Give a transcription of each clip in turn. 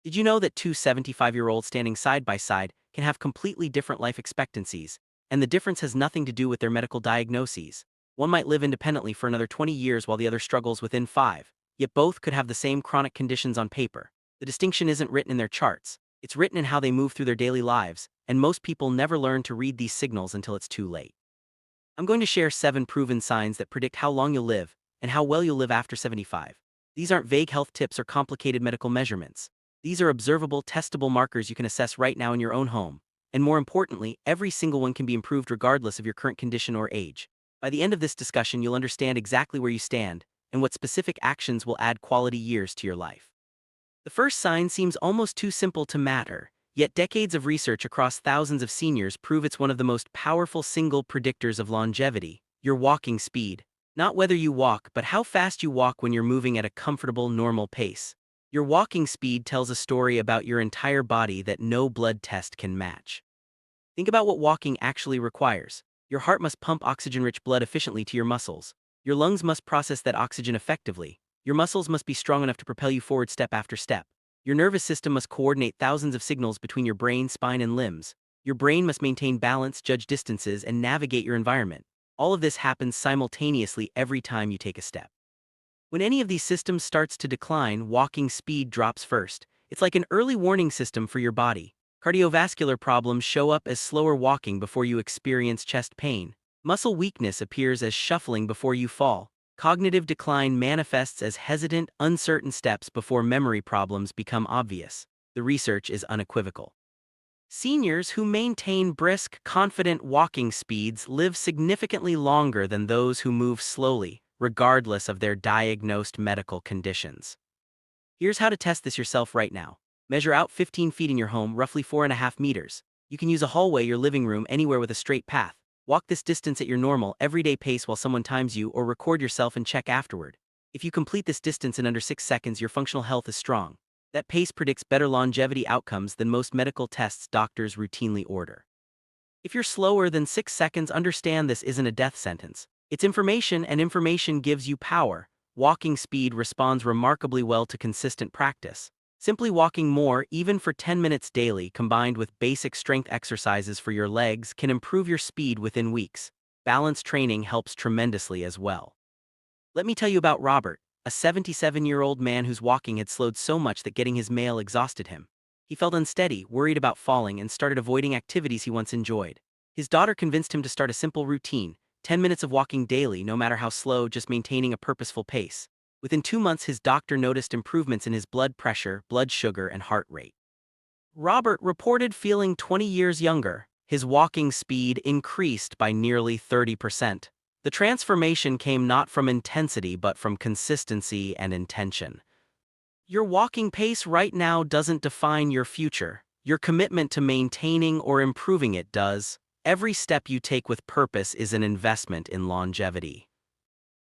Did you know that two 75-year-olds standing side by side can have completely different life expectancies, and the difference has nothing to do with their medical diagnoses? One might live independently for another 20 years while the other struggles within 5, yet both could have the same chronic conditions on paper. The distinction isn't written in their charts, it's written in how they move through their daily lives, and most people never learn to read these signals until it's too late. I'm going to share 7 proven signs that predict how long you'll live and how well you'll live after 75. These aren't vague health tips or complicated medical measurements. These are observable, testable markers you can assess right now in your own home. And more importantly, every single one can be improved regardless of your current condition or age. By the end of this discussion, you'll understand exactly where you stand and what specific actions will add quality years to your life. The first sign seems almost too simple to matter, yet decades of research across thousands of seniors prove it's one of the most powerful single predictors of longevity: your walking speed. Not whether you walk, but how fast you walk when you're moving at a comfortable, normal pace. Your walking speed tells a story about your entire body that no blood test can match. Think about what walking actually requires. Your heart must pump oxygen-rich blood efficiently to your muscles. Your lungs must process that oxygen effectively. Your muscles must be strong enough to propel you forward step after step. Your nervous system must coordinate thousands of signals between your brain, spine, and limbs. Your brain must maintain balance, judge distances, and navigate your environment. All of this happens simultaneously every time you take a step. When any of these systems starts to decline, walking speed drops first. It's like an early warning system for your body. Cardiovascular problems show up as slower walking before you experience chest pain. Muscle weakness appears as shuffling before you fall. Cognitive decline manifests as hesitant, uncertain steps before memory problems become obvious. The research is unequivocal. Seniors who maintain brisk, confident walking speeds live significantly longer than those who move slowly, regardless of their diagnosed medical conditions. Here's how to test this yourself right now. Measure out 15 feet in your home, roughly 4.5 meters. You can use a hallway, your living room, anywhere with a straight path. Walk this distance at your normal, everyday pace while someone times you, or record yourself and check afterward. If you complete this distance in under 6 seconds, your functional health is strong. That pace predicts better longevity outcomes than most medical tests doctors routinely order. If you're slower than 6 seconds, understand this isn't a death sentence. It's information, and information gives you power. Walking speed responds remarkably well to consistent practice. Simply walking more, even for 10 minutes daily, combined with basic strength exercises for your legs, can improve your speed within weeks. Balance training helps tremendously as well. Let me tell you about Robert, a 77-year-old man whose walking had slowed so much that getting his mail exhausted him. He felt unsteady, worried about falling, and started avoiding activities he once enjoyed. His daughter convinced him to start a simple routine: 10 minutes of walking daily, no matter how slow, just maintaining a purposeful pace. Within 2 months, his doctor noticed improvements in his blood pressure, blood sugar, and heart rate. Robert reported feeling 20 years younger. His walking speed increased by nearly 30%. The transformation came not from intensity but from consistency and intention. Your walking pace right now doesn't define your future. Your commitment to maintaining or improving it does. Every step you take with purpose is an investment in longevity.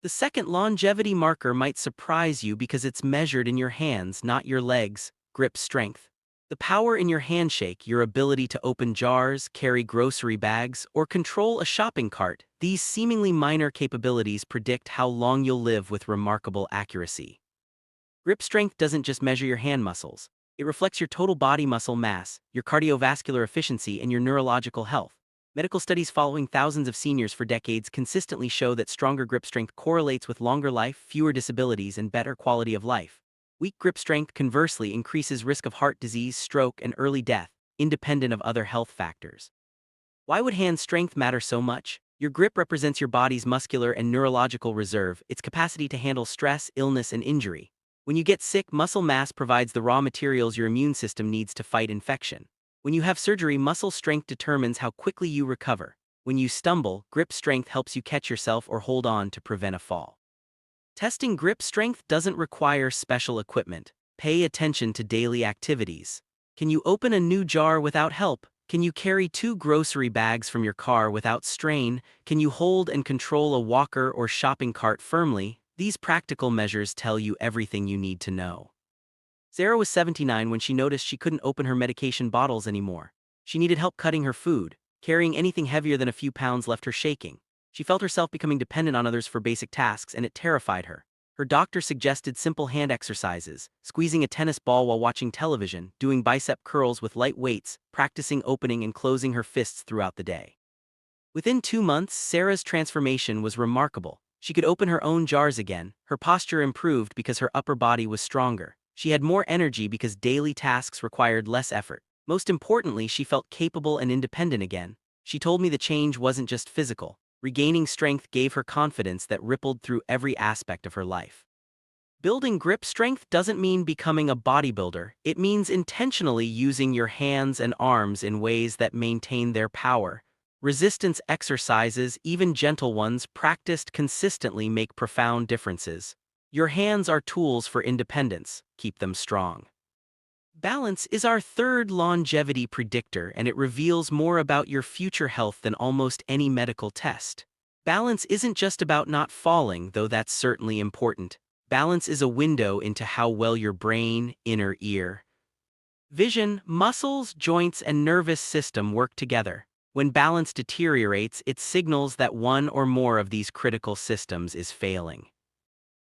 The second longevity marker might surprise you because it's measured in your hands, not your legs: grip strength. The power in your handshake, your ability to open jars, carry grocery bags, or control a shopping cart, these seemingly minor capabilities predict how long you'll live with remarkable accuracy. Grip strength doesn't just measure your hand muscles. It reflects your total body muscle mass, your cardiovascular efficiency, and your neurological health. Medical studies following thousands of seniors for decades consistently show that stronger grip strength correlates with longer life, fewer disabilities, and better quality of life. Weak grip strength, conversely, increases risk of heart disease, stroke, and early death, independent of other health factors. Why would hand strength matter so much? Your grip represents your body's muscular and neurological reserve, its capacity to handle stress, illness, and injury. When you get sick, muscle mass provides the raw materials your immune system needs to fight infection. When you have surgery, muscle strength determines how quickly you recover. When you stumble, grip strength helps you catch yourself or hold on to prevent a fall. Testing grip strength doesn't require special equipment. Pay attention to daily activities. Can you open a new jar without help? Can you carry 2 grocery bags from your car without strain? Can you hold and control a walker or shopping cart firmly? These practical measures tell you everything you need to know. Sarah was 79 when she noticed she couldn't open her medication bottles anymore. She needed help cutting her food. Carrying anything heavier than a few pounds left her shaking. She felt herself becoming dependent on others for basic tasks, and it terrified her. Her doctor suggested simple hand exercises, squeezing a tennis ball while watching television, doing bicep curls with light weights, practicing opening and closing her fists throughout the day. Within 2 months, Sarah's transformation was remarkable. She could open her own jars again, her posture improved because her upper body was stronger. She had more energy because daily tasks required less effort. Most importantly, she felt capable and independent again. She told me the change wasn't just physical. Regaining strength gave her confidence that rippled through every aspect of her life. Building grip strength doesn't mean becoming a bodybuilder. It means intentionally using your hands and arms in ways that maintain their power. Resistance exercises, even gentle ones, practiced consistently make profound differences. Your hands are tools for independence. Keep them strong. Balance is our third longevity predictor, and it reveals more about your future health than almost any medical test. Balance isn't just about not falling, though that's certainly important. Balance is a window into how well your brain, inner ear, vision, muscles, joints, and nervous system work together. When balance deteriorates, it signals that one or more of these critical systems is failing.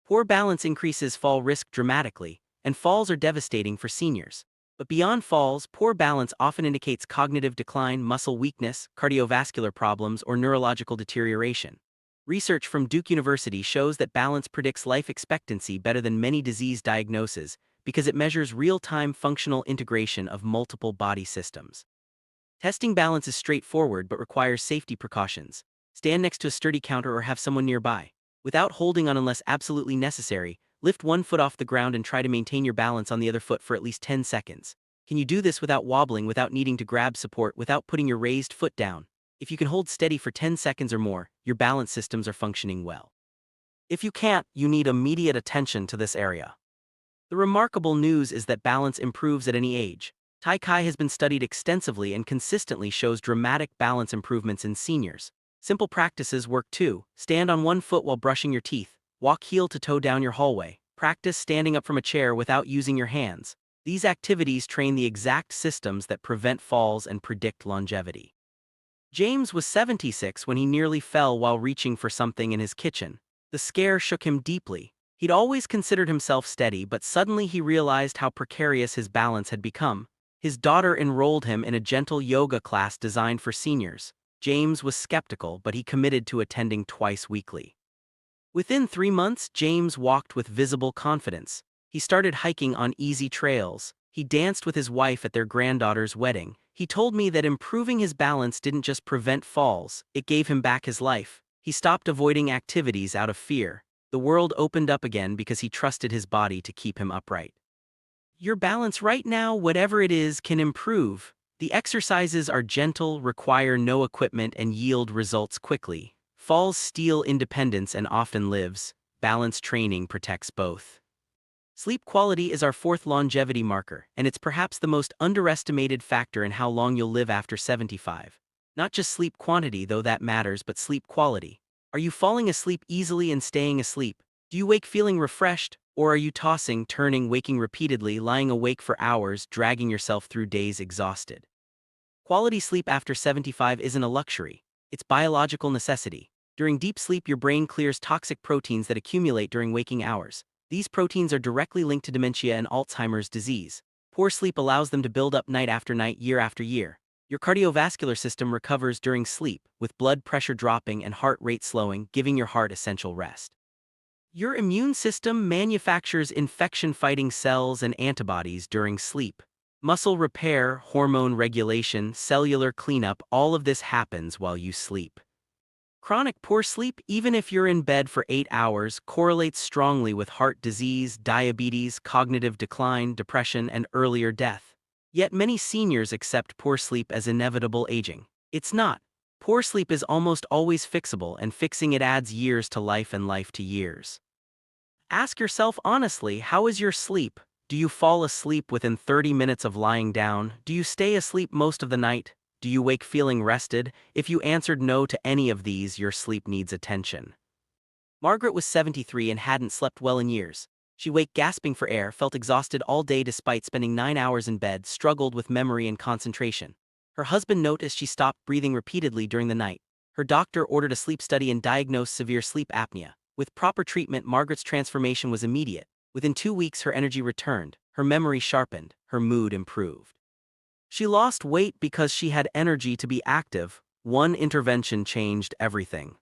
Poor balance increases fall risk dramatically, and falls are devastating for seniors. But beyond falls, poor balance often indicates cognitive decline, muscle weakness, cardiovascular problems, or neurological deterioration. Research from Duke University shows that balance predicts life expectancy better than many disease diagnoses because it measures real-time functional integration of multiple body systems. Testing balance is straightforward but requires safety precautions. Stand next to a sturdy counter or have someone nearby. Without holding on unless absolutely necessary, lift one foot off the ground and try to maintain your balance on the other foot for at least 10 seconds. Can you do this without wobbling, without needing to grab support, without putting your raised foot down? If you can hold steady for 10 seconds or more, your balance systems are functioning well. If you can't, you need immediate attention to this area. The remarkable news is that balance improves at any age. Tai Chi has been studied extensively and consistently shows dramatic balance improvements in seniors. Simple practices work too. Stand on one foot while brushing your teeth. Walk heel to toe down your hallway. Practice standing up from a chair without using your hands. These activities train the exact systems that prevent falls and predict longevity. James was 76 when he nearly fell while reaching for something in his kitchen. The scare shook him deeply. He'd always considered himself steady, but suddenly he realized how precarious his balance had become. His daughter enrolled him in a gentle yoga class designed for seniors. James was skeptical, but he committed to attending twice weekly. Within 3 months, James walked with visible confidence. He started hiking on easy trails. He danced with his wife at their granddaughter's wedding. He told me that improving his balance didn't just prevent falls, it gave him back his life. He stopped avoiding activities out of fear. The world opened up again because he trusted his body to keep him upright. Your balance right now, whatever it is, can improve. The exercises are gentle, require no equipment, and yield results quickly. Falls steal independence and often lives. Balance training protects both. Sleep quality is our fourth longevity marker, and it's perhaps the most underestimated factor in how long you'll live after 75. Not just sleep quantity, though that matters, but sleep quality. Are you falling asleep easily and staying asleep? Do you wake feeling refreshed, or are you tossing, turning, waking repeatedly, lying awake for hours, dragging yourself through days exhausted? Quality sleep after 75 isn't a luxury. It's biological necessity. During deep sleep, your brain clears toxic proteins that accumulate during waking hours. These proteins are directly linked to dementia and Alzheimer's disease. Poor sleep allows them to build up night after night, year after year. Your cardiovascular system recovers during sleep, with blood pressure dropping and heart rate slowing, giving your heart essential rest. Your immune system manufactures infection-fighting cells and antibodies during sleep. Muscle repair, hormone regulation, cellular cleanup, all of this happens while you sleep. Chronic poor sleep, even if you're in bed for 8 hours, correlates strongly with heart disease, diabetes, cognitive decline, depression, and earlier death. Yet many seniors accept poor sleep as inevitable aging. It's not. Poor sleep is almost always fixable, and fixing it adds years to life and life to years. Ask yourself honestly, how is your sleep? Do you fall asleep within 30 minutes of lying down? Do you stay asleep most of the night? Do you wake feeling rested? If you answered no to any of these, your sleep needs attention. Margaret was 73 and hadn't slept well in years. She waked gasping for air, felt exhausted all day despite spending 9 hours in bed, struggled with memory and concentration. Her husband noticed she stopped breathing repeatedly during the night. Her doctor ordered a sleep study and diagnosed severe sleep apnea. With proper treatment, Margaret's transformation was immediate. Within 2 weeks, her energy returned, her memory sharpened, her mood improved. She lost weight because she had energy to be active. One intervention changed everything.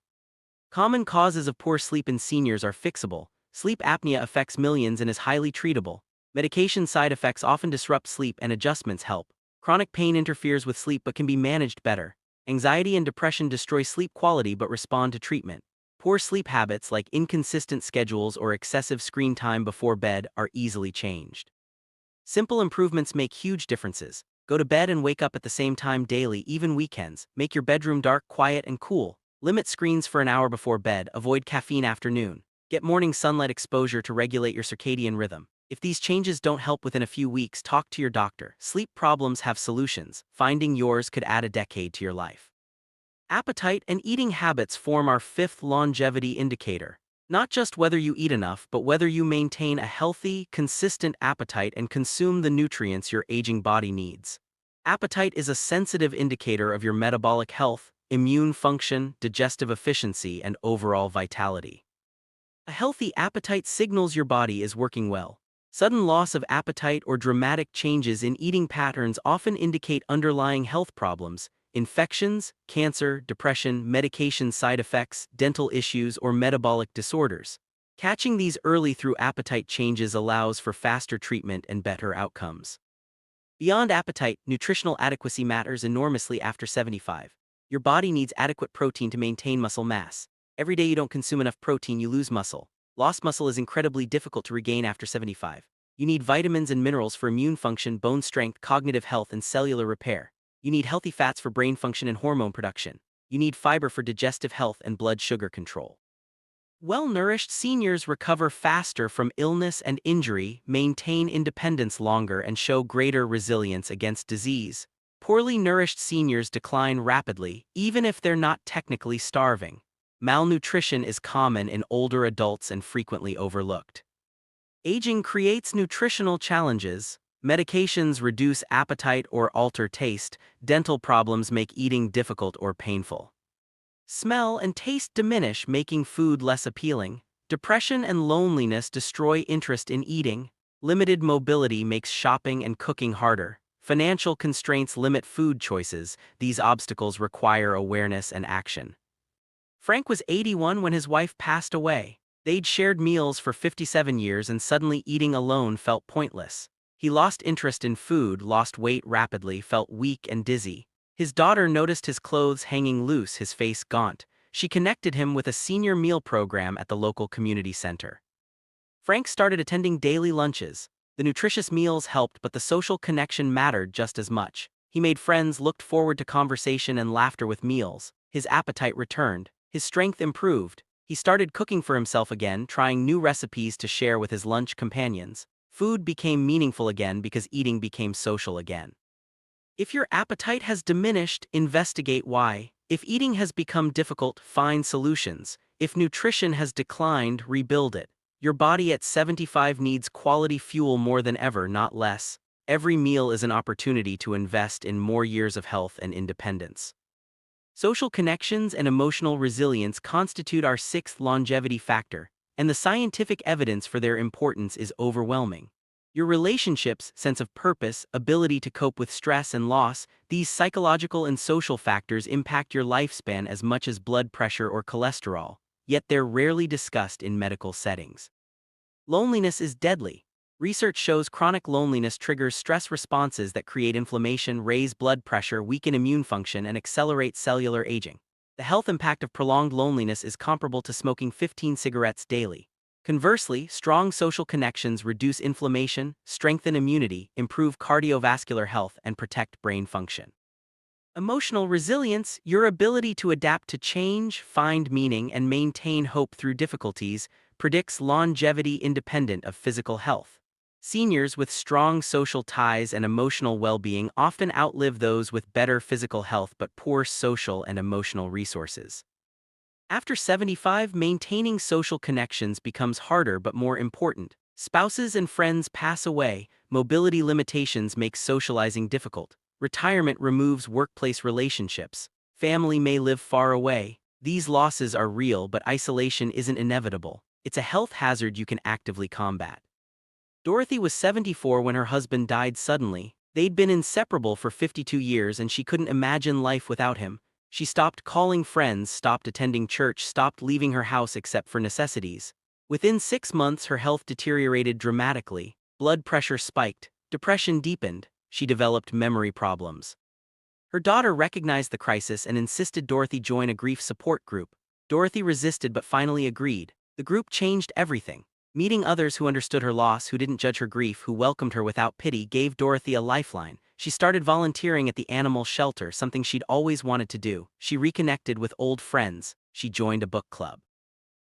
Common causes of poor sleep in seniors are fixable. Sleep apnea affects millions and is highly treatable. Medication side effects often disrupt sleep and adjustments help. Chronic pain interferes with sleep but can be managed better. Anxiety and depression destroy sleep quality but respond to treatment. Poor sleep habits like inconsistent schedules or excessive screen time before bed are easily changed. Simple improvements make huge differences. Go to bed and wake up at the same time daily, even weekends. Make your bedroom dark, quiet, and cool. Limit screens for an hour before bed. Avoid caffeine after noon. Get morning sunlight exposure to regulate your circadian rhythm. If these changes don't help within a few weeks, talk to your doctor. Sleep problems have solutions. Finding yours could add a decade to your life. Appetite and eating habits form our fifth longevity indicator. Not just whether you eat enough, but whether you maintain a healthy, consistent appetite and consume the nutrients your aging body needs. Appetite is a sensitive indicator of your metabolic health, immune function, digestive efficiency, and overall vitality. A healthy appetite signals your body is working well. Sudden loss of appetite or dramatic changes in eating patterns often indicate underlying health problems. Infections, cancer, depression, medication side effects, dental issues, or metabolic disorders. Catching these early through appetite changes allows for faster treatment and better outcomes. Beyond appetite, nutritional adequacy matters enormously after 75. Your body needs adequate protein to maintain muscle mass. Every day you don't consume enough protein, you lose muscle. Lost muscle is incredibly difficult to regain after 75. You need vitamins and minerals for immune function, bone strength, cognitive health, and cellular repair. You need healthy fats for brain function and hormone production. You need fiber for digestive health and blood sugar control. Well-nourished seniors recover faster from illness and injury, maintain independence longer, and show greater resilience against disease. Poorly nourished seniors decline rapidly, even if they're not technically starving. Malnutrition is common in older adults and frequently overlooked. Aging creates nutritional challenges. Medications reduce appetite or alter taste. Dental problems make eating difficult or painful. Smell and taste diminish, making food less appealing. Depression and loneliness destroy interest in eating. Limited mobility makes shopping and cooking harder. Financial constraints limit food choices. These obstacles require awareness and action. Frank was 81 when his wife passed away. They'd shared meals for 57 years and suddenly eating alone felt pointless. He lost interest in food, lost weight rapidly, felt weak and dizzy. His daughter noticed his clothes hanging loose, his face gaunt. She connected him with a senior meal program at the local community center. Frank started attending daily lunches. The nutritious meals helped, but the social connection mattered just as much. He made friends, looked forward to conversation and laughter with meals. His appetite returned. His strength improved. He started cooking for himself again, trying new recipes to share with his lunch companions. Food became meaningful again because eating became social again. If your appetite has diminished, investigate why. If eating has become difficult, find solutions. If nutrition has declined, rebuild it. Your body at 75 needs quality fuel more than ever, not less. Every meal is an opportunity to invest in more years of health and independence. Social connections and emotional resilience constitute our sixth longevity factor, and the scientific evidence for their importance is overwhelming. Your relationships, sense of purpose, ability to cope with stress and loss, these psychological and social factors impact your lifespan as much as blood pressure or cholesterol, yet they're rarely discussed in medical settings. Loneliness is deadly. Research shows chronic loneliness triggers stress responses that create inflammation, raise blood pressure, weaken immune function, and accelerate cellular aging. The health impact of prolonged loneliness is comparable to smoking 15 cigarettes daily. Conversely, strong social connections reduce inflammation, strengthen immunity, improve cardiovascular health, and protect brain function. Emotional resilience, your ability to adapt to change, find meaning, and maintain hope through difficulties, predicts longevity independent of physical health. Seniors with strong social ties and emotional well-being often outlive those with better physical health but poor social and emotional resources. After 75, maintaining social connections becomes harder but more important. Spouses and friends pass away, mobility limitations make socializing difficult, retirement removes workplace relationships, family may live far away. These losses are real, but isolation isn't inevitable. It's a health hazard you can actively combat. Dorothy was 74 when her husband died suddenly. They'd been inseparable for 52 years and she couldn't imagine life without him. She stopped calling friends, stopped attending church, stopped leaving her house except for necessities. Within 6 months, her health deteriorated dramatically. Blood pressure spiked, depression deepened, she developed memory problems. Her daughter recognized the crisis and insisted Dorothy join a grief support group. Dorothy resisted but finally agreed. The group changed everything. Meeting others who understood her loss, who didn't judge her grief, who welcomed her without pity, gave Dorothy a lifeline. She started volunteering at the animal shelter, something she'd always wanted to do. She reconnected with old friends. She joined a book club.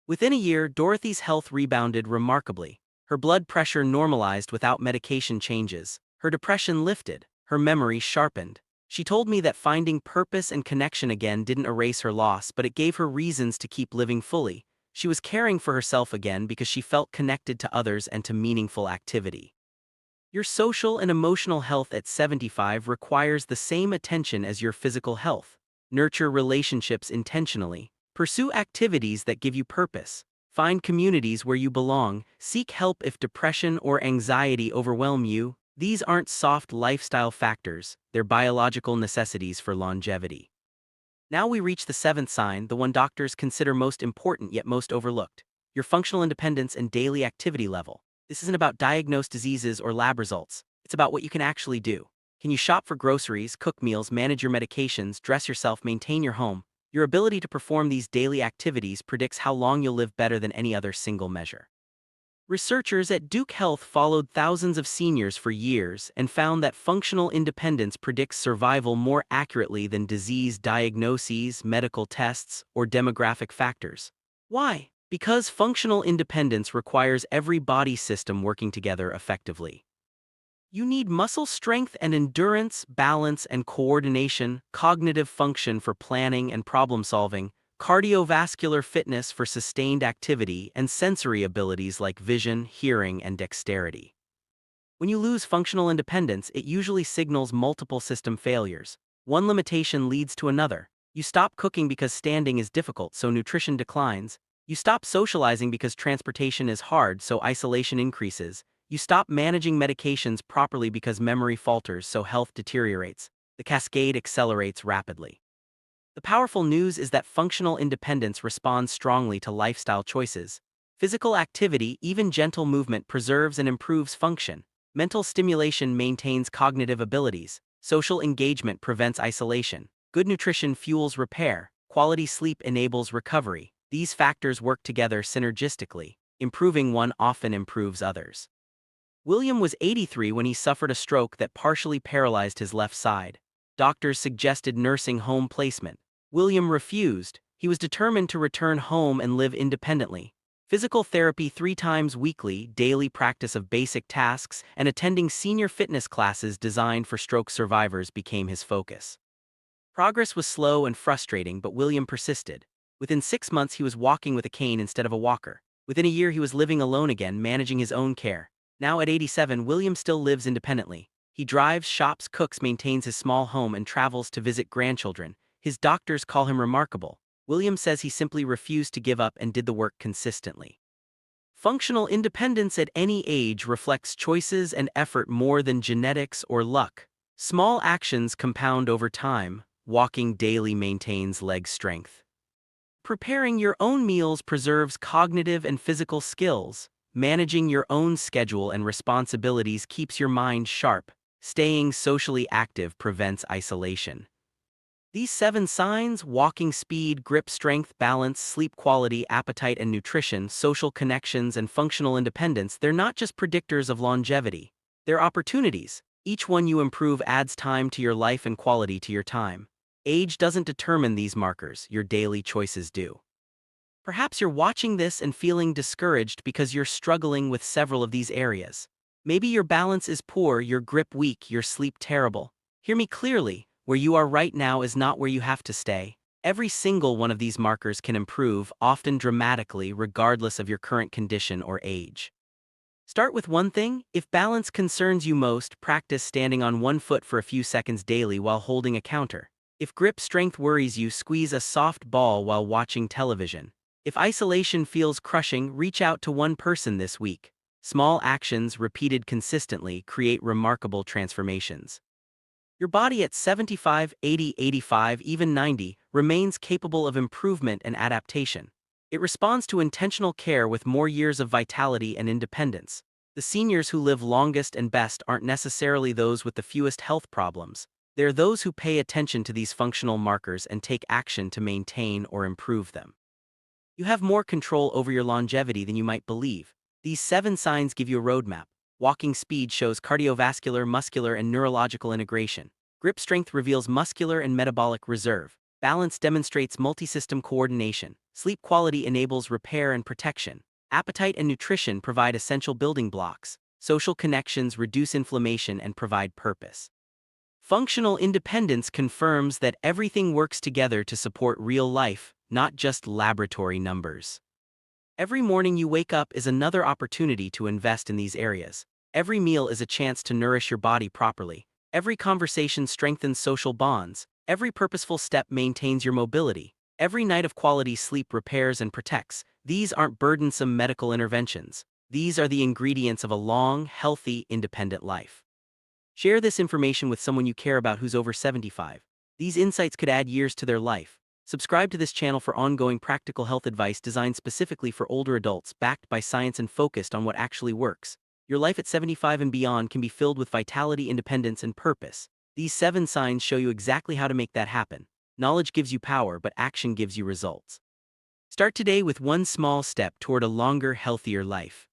Within a year, Dorothy's health rebounded remarkably. Her blood pressure normalized without medication changes. Her depression lifted. Her memory sharpened. She told me that finding purpose and connection again didn't erase her loss, but it gave her reasons to keep living fully. She was caring for herself again because she felt connected to others and to meaningful activity. Your social and emotional health at 75 requires the same attention as your physical health. Nurture relationships intentionally. Pursue activities that give you purpose. Find communities where you belong. Seek help if depression or anxiety overwhelm you. These aren't soft lifestyle factors, they're biological necessities for longevity. Now we reach the seventh sign, the one doctors consider most important yet most overlooked: your functional independence and daily activity level. This isn't about diagnosed diseases or lab results, it's about what you can actually do. Can you shop for groceries, cook meals, manage your medications, dress yourself, maintain your home? Your ability to perform these daily activities predicts how long you'll live, better than any other single measure. Researchers at Duke Health followed thousands of seniors for years and found that functional independence predicts survival more accurately than disease diagnoses, medical tests, or demographic factors. Why? Because functional independence requires every body system working together effectively. You need muscle strength and endurance, balance and coordination, cognitive function for planning and problem solving, cardiovascular fitness for sustained activity, and sensory abilities like vision, hearing, and dexterity. When you lose functional independence, it usually signals multiple system failures. One limitation leads to another. You stop cooking because standing is difficult, so nutrition declines. You stop socializing because transportation is hard, so isolation increases. You stop managing medications properly because memory falters, so health deteriorates. The cascade accelerates rapidly. The powerful news is that functional independence responds strongly to lifestyle choices. Physical activity, even gentle movement, preserves and improves function. Mental stimulation maintains cognitive abilities. Social engagement prevents isolation. Good nutrition fuels repair. Quality sleep enables recovery. These factors work together synergistically. Improving one often improves others. William was 83 when he suffered a stroke that partially paralyzed his left side. Doctors suggested nursing home placement. William refused. He was determined to return home and live independently. Physical therapy 3 times weekly, daily practice of basic tasks, and attending senior fitness classes designed for stroke survivors became his focus. Progress was slow and frustrating, but William persisted. Within 6 months, he was walking with a cane instead of a walker. Within a year, he was living alone again, managing his own care. Now at 87, William still lives independently. He drives, shops, cooks, maintains his small home, and travels to visit grandchildren. His doctors call him remarkable. William says he simply refused to give up and did the work consistently. Functional independence at any age reflects choices and effort more than genetics or luck. Small actions compound over time. Walking daily maintains leg strength. Preparing your own meals preserves cognitive and physical skills. Managing your own schedule and responsibilities keeps your mind sharp. Staying socially active prevents isolation. These 7 signs: walking speed, grip strength, balance, sleep quality, appetite and nutrition, social connections, and functional independence, they're not just predictors of longevity. They're opportunities. Each one you improve adds time to your life and quality to your time. Age doesn't determine these markers, your daily choices do. Perhaps you're watching this and feeling discouraged because you're struggling with several of these areas. Maybe your balance is poor, your grip weak, your sleep terrible. Hear me clearly. Where you are right now is not where you have to stay. Every single one of these markers can improve, often dramatically, regardless of your current condition or age. Start with one thing. If balance concerns you most, practice standing on one foot for a few seconds daily while holding a counter. If grip strength worries you, squeeze a soft ball while watching television. If isolation feels crushing, reach out to one person this week. Small actions repeated consistently create remarkable transformations. Your body at 75, 80, 85, even 90 remains capable of improvement and adaptation. It responds to intentional care with more years of vitality and independence. The seniors who live longest and best aren't necessarily those with the fewest health problems. They're those who pay attention to these functional markers and take action to maintain or improve them. You have more control over your longevity than you might believe. These 7 signs give you a roadmap. Walking speed shows cardiovascular, muscular, and neurological integration. Grip strength reveals muscular and metabolic reserve. Balance demonstrates multisystem coordination. Sleep quality enables repair and protection. Appetite and nutrition provide essential building blocks. Social connections reduce inflammation and provide purpose. Functional independence confirms that everything works together to support real life, not just laboratory numbers. Every morning you wake up is another opportunity to invest in these areas. Every meal is a chance to nourish your body properly. Every conversation strengthens social bonds. Every purposeful step maintains your mobility. Every night of quality sleep repairs and protects. These aren't burdensome medical interventions. These are the ingredients of a long, healthy, independent life. Share this information with someone you care about who's over 75. These insights could add years to their life. Subscribe to this channel for ongoing practical health advice designed specifically for older adults, backed by science and focused on what actually works. Your life at 75 and beyond can be filled with vitality, independence, and purpose. These 7 signs show you exactly how to make that happen. Knowledge gives you power, but action gives you results. Start today with one small step toward a longer, healthier life.